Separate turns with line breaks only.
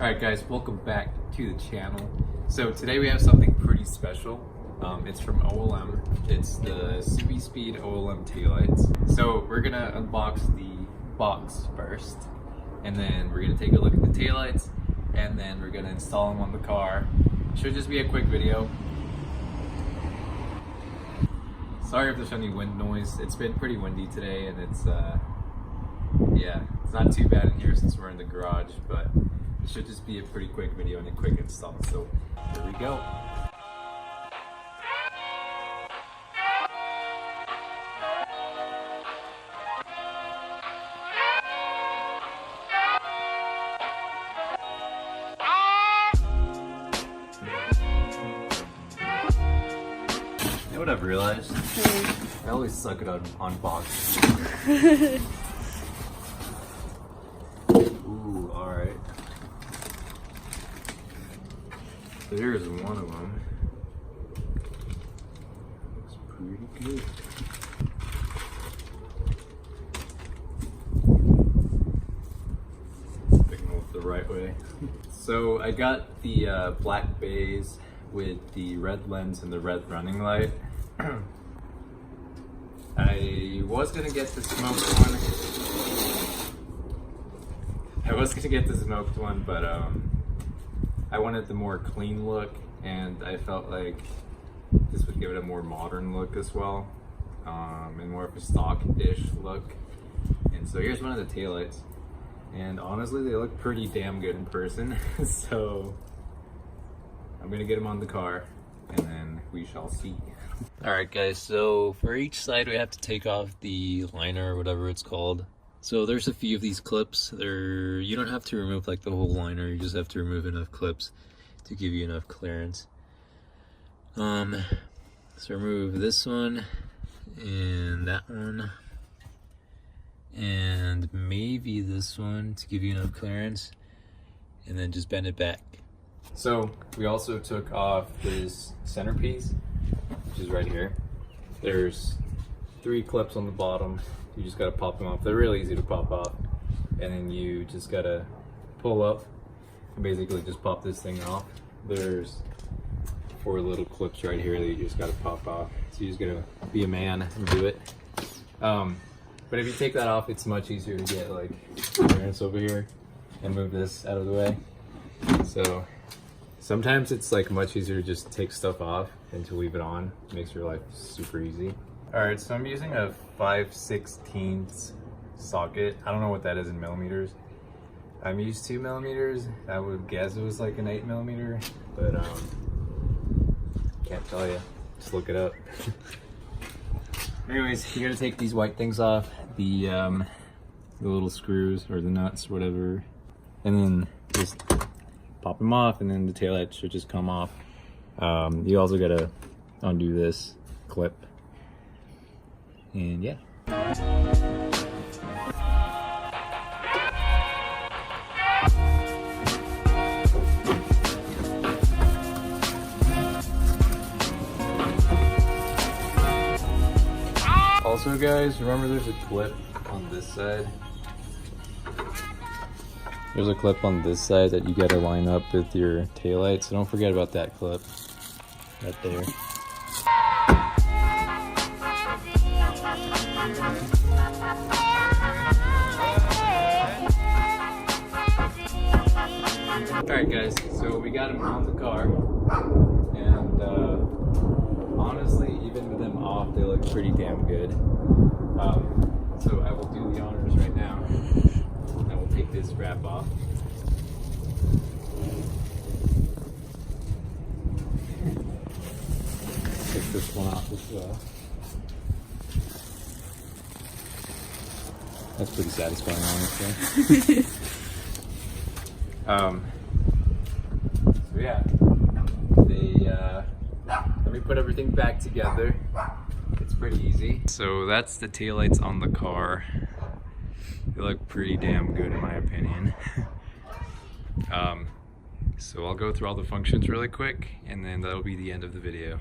Alright guys, welcome back to the channel. So today we have something pretty special. It's from OLM. It's the Subispeed OLM Taillights. So we're gonna unbox the box first, and then we're gonna take a look at the taillights, and then we're gonna install them on the car. Should just be a quick video. Sorry if there's any wind noise. It's been pretty windy today, and it's not too bad in here since we're in the garage, but it should just be a pretty quick video and a quick install. So here we go. You know what I've realized? I always suck at unboxing. Ooh, alright. So here's one of them. Looks pretty good. Picking it the right way. So I got the black bays with the red lens and the red running light. I was gonna get the smoked one. But I wanted the more clean look, and I felt like this would give it a more modern look as well, and more of a stock-ish look. And so here's one of the taillights, and honestly they look pretty damn good in person. So I'm gonna get them on the car, and then we shall see. Alright guys, so for each side we have to take off the liner or whatever it's called. So there's a few of these clips. You don't have to remove like the whole liner, you just have to remove enough clips to give you enough clearance. So remove this one and that one and maybe this one to give you enough clearance, and then just bend it back. So we also took off this centerpiece, which is right here. There's 3 clips on the bottom. You just gotta pop them off. They're really easy to pop off. And then you just gotta pull up and basically just pop this thing off. There's 4 little clips right here that you just gotta pop off. So you just gotta be a man and do it. But if you take that off, it's much easier to get like clearance over here and move this out of the way. So sometimes it's like much easier to just take stuff off than to leave it on. It makes your life super easy. Alright, so I'm using a 5/16 socket. I don't know what that is in millimeters. I'm used to millimeters. I would guess it was like an 8mm, but can't tell you. Just look it up. Anyways, you're gonna take these white things off, the little screws or the nuts, whatever, and then just pop them off, and then the taillight should just come off. You also gotta undo this clip. And yeah. Also guys, remember there's a clip on this side. There's a clip on this side that you gotta line up with your taillight, so don't forget about that clip right there. Alright guys, so we got them on the car, and honestly, even with them off, they look pretty damn good. So I will do the honors right now. I will take this wrap off. Take this one off as well. That's pretty satisfying, honestly. So yeah, let me put everything back together. It's pretty easy. So that's the taillights on the car. They look pretty damn good in my opinion. So I'll go through all the functions really quick, and then that'll be the end of the video.